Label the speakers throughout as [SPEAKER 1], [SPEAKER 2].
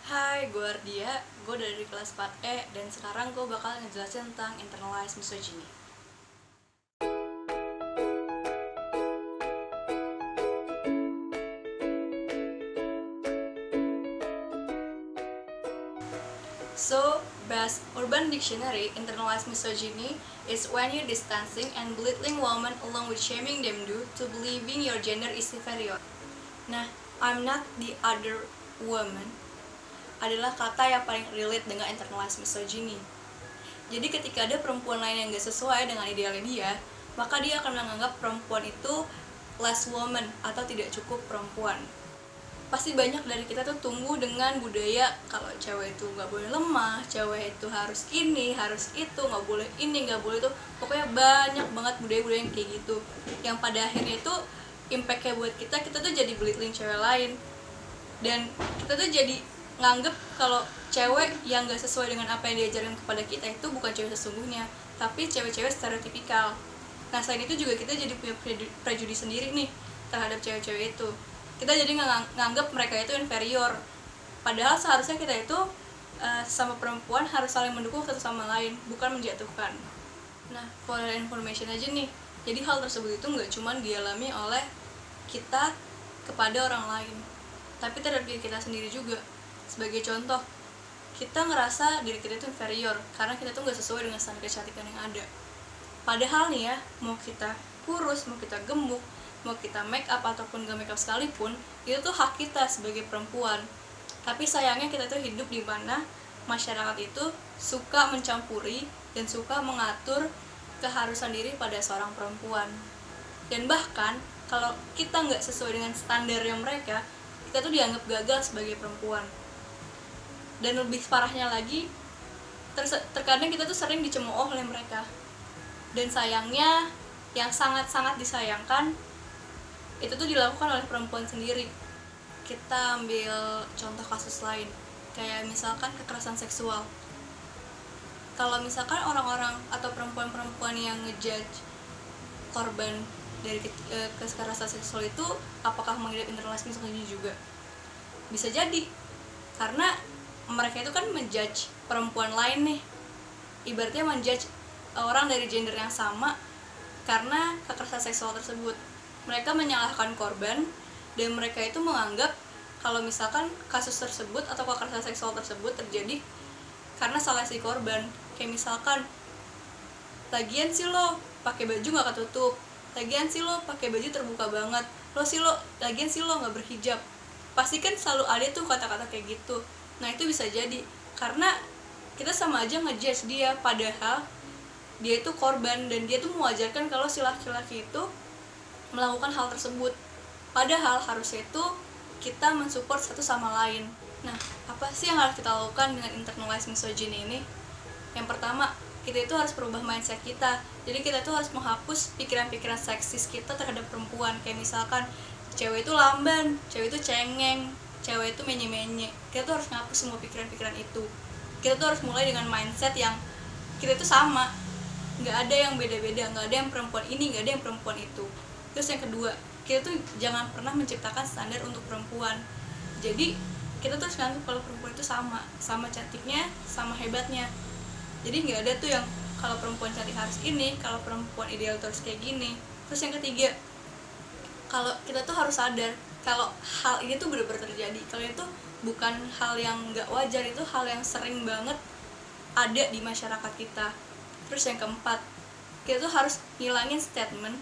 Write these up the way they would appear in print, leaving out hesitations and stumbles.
[SPEAKER 1] Hai, gue Ardia, gue dari kelas 4E dan sekarang gue bakal ngejelasin tentang internalized misogyny. So, based Urban Dictionary, internalized misogyny is when you distancing and belittling women along with shaming them due to believing your gender is inferior. Nah, I'm not the other woman adalah kata yang paling relate dengan internalized misogyny. Jadi ketika ada perempuan lain yang gak sesuai dengan idealnya dia, maka dia akan menganggap perempuan itu less woman atau tidak cukup perempuan. Pasti banyak dari kita tuh tumbuh dengan budaya kalau cewek itu nggak boleh lemah, cewek itu harus ini, harus itu, nggak boleh ini, nggak boleh itu. Pokoknya banyak banget budaya-budaya yang kayak gitu. Yang pada akhirnya itu impact-nya buat kita tuh jadi belittling cewek lain. Dan kita tuh jadi nganggep kalau cewek yang nggak sesuai dengan apa yang diajarkan kepada kita itu bukan cewek sesungguhnya, tapi cewek-cewek stereotipikal. Nah selain itu juga kita jadi punya prejudis sendiri nih terhadap cewek-cewek itu. Kita jadi nganggep mereka itu inferior, padahal seharusnya kita itu sama perempuan harus saling mendukung satu sama lain, bukan menjatuhkan. Nah, for information aja nih, jadi hal tersebut itu nggak cuma dialami oleh kita kepada orang lain, tapi terhadap diri kita sendiri juga. Sebagai contoh, kita ngerasa diri kita itu inferior karena kita tuh nggak sesuai dengan standar kecantikan yang ada. Padahal nih ya, mau kita kurus, mau kita gemuk, mau kita make up ataupun gak make up sekalipun, itu tuh hak kita sebagai perempuan. Tapi sayangnya kita tuh hidup di mana masyarakat itu suka mencampuri dan suka mengatur keharusan diri pada seorang perempuan. Dan bahkan kalau kita nggak sesuai dengan standarnya mereka, kita tuh dianggap gagal sebagai perempuan. Dan lebih parahnya lagi, terkadang kita tuh sering dicemooh oleh mereka. Dan sayangnya, yang sangat-sangat disayangkan, itu tuh dilakukan oleh perempuan sendiri. Kita ambil contoh kasus lain, kayak misalkan kekerasan seksual. Kalau misalkan orang-orang atau perempuan-perempuan yang ngejudge korban dari kekerasan seksual itu apakah mengidap internalized misogyny juga? Bisa jadi, karena mereka itu kan menjudge perempuan lain nih, ibaratnya menjudge orang dari gender yang sama karena kekerasan seksual tersebut. Mereka menyalahkan korban dan mereka itu menganggap kalau misalkan kasus tersebut atau kekerasan seksual tersebut terjadi karena salah si korban. Kayak misalkan, lagian sih lo pakai baju nggak ketutup, lagian sih lo pakai baju terbuka banget, lagian sih lo nggak berhijab. Pasti kan selalu ada tuh kata-kata kayak gitu. Nah itu bisa jadi karena kita sama aja ngejudge dia, padahal dia itu korban dan dia tuh mewajarkan kalau si laki-laki itu melakukan hal tersebut. Padahal harusnya itu kita mensupport satu sama lain. Nah, apa sih yang harus kita lakukan dengan internalized misogyny ini? Yang pertama, kita itu harus berubah mindset kita. Jadi kita tuh harus menghapus pikiran-pikiran seksis kita terhadap perempuan. Kayak misalkan, cewek itu lamban, cewek itu cengeng, cewek itu menye-menye. Kita tuh harus menghapus semua pikiran-pikiran itu. Kita tuh harus mulai dengan mindset yang kita itu sama, nggak ada yang beda-beda, nggak ada yang perempuan ini, nggak ada yang perempuan itu. Terus yang kedua, kita tuh jangan pernah menciptakan standar untuk perempuan. Jadi kita tuh harus nganggap kalau perempuan itu sama cantiknya, sama hebatnya. Jadi nggak ada tuh yang kalau perempuan cantik harus ini, kalau perempuan ideal terus kayak gini. Terus yang ketiga, kalau kita tuh harus sadar kalau hal ini tuh benar-benar terjadi. Kalau itu bukan hal yang nggak wajar, itu hal yang sering banget ada di masyarakat kita. Terus yang keempat, kita tuh harus ngilangin statement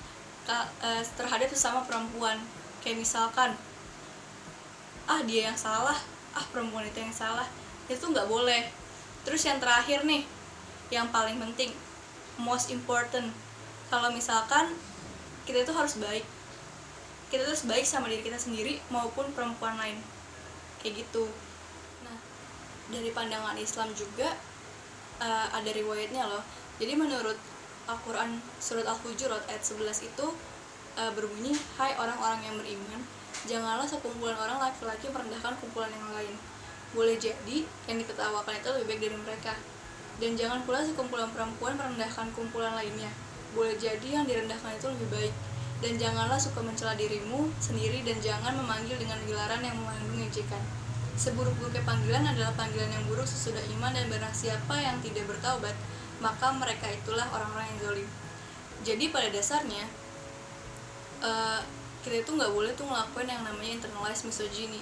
[SPEAKER 1] terhadap sesama perempuan. Kayak misalkan, dia yang salah, perempuan itu yang salah. Itu nggak boleh. Terus yang terakhir nih, yang paling penting, most important, kalau misalkan kita itu harus baik. Kita tuh harus baik sama diri kita sendiri maupun perempuan lain. Kayak gitu. Nah, dari pandangan Islam juga ada riwayatnya loh. Jadi menurut Al-Quran surat Al-Hujurat ayat 11 itu berbunyi, hai orang-orang yang beriman, janganlah sekumpulan orang laki-laki merendahkan kumpulan yang lain. Boleh jadi yang diketawakan itu lebih baik dari mereka. Dan jangan pula sekumpulan perempuan merendahkan kumpulan lainnya. Boleh jadi yang direndahkan itu lebih baik. Dan janganlah suka mencela dirimu sendiri dan jangan memanggil dengan gelaran yang mengandung ejekan. Seburuk-buruknya panggilan adalah panggilan yang buruk sesudah iman, dan barang siapa yang tidak bertaubat, maka mereka itulah orang-orang yang zalim. Jadi pada dasarnya kita itu nggak boleh tuh ngelakuin yang namanya internalized misogyny,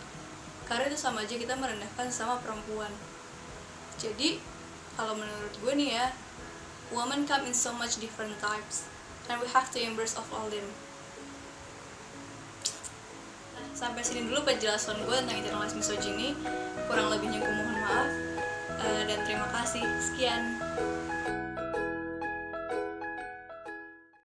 [SPEAKER 1] karena itu sama aja kita merendahkan sama perempuan. Jadi kalau menurut gue nih ya, women come in so much different types and we have to embrace of all them. Sampai sini dulu penjelasan gue tentang internalized misogyny. Kurang lebihnya gue mohon maaf, dan terima kasih. Sekian.